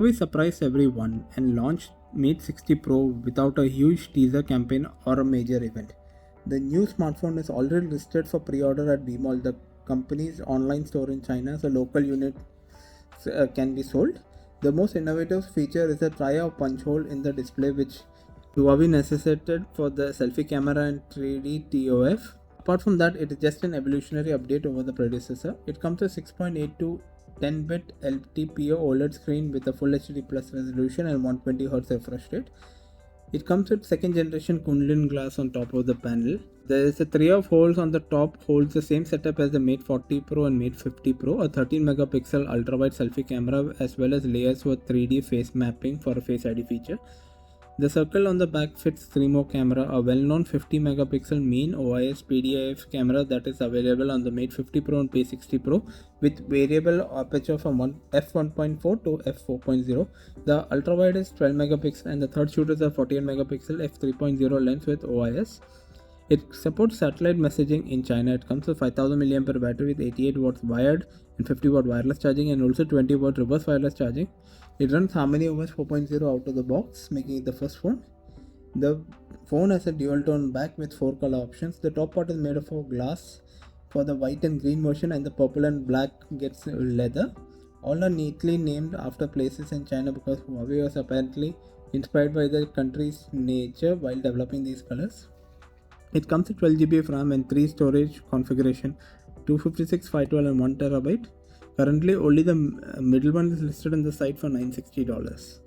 We surprised everyone and launched Mate 60 Pro without a huge teaser campaign or a major event. The new smartphone is already listed for pre-order at Bmall, the company's online store in China, so local units can be sold. The most innovative feature is the try-off punch hole in the display, which Huawei necessitated for the selfie camera and 3D TOF. Apart from that, it is just an evolutionary update over the predecessor. It comes with 6.8 to 10-bit LTPO OLED screen with a Full HD Plus resolution and 120Hz refresh rate. It comes with second generation Kunlun glass on top of the panel. There is a 3 of holes on the top, holds the same setup as the Mate 40 Pro and Mate 50 Pro, a 13 megapixel ultra wide selfie camera as well as layers for 3D face mapping for a Face ID feature. The circle on the back fits 3 more camera, a well-known 50 megapixel main OIS PDIF camera that is available on the Mate 50 Pro and P60 Pro with variable aperture from f1.4 to f4.0. The ultra wide is 12 megapixel and the third shooter is a 48 megapixel f3.0 lens with OIS. It supports satellite messaging in China. It comes with 5000 mAh battery with 88 watts wired and 50 watt wireless charging and also 20 watt reverse wireless charging. It runs Harmony OS 4.0 out of the box, making it the first phone. The phone has a dual tone back with 4 color options. The top part is made of glass for the white and green version, and the purple and black gets leather. All are neatly named after places in China because Huawei was apparently inspired by the country's nature while developing these colors. It comes with 12 GB of RAM and 3 storage configuration, 256, 512 and 1 TB. Currently only the middle one is listed on the site for $960.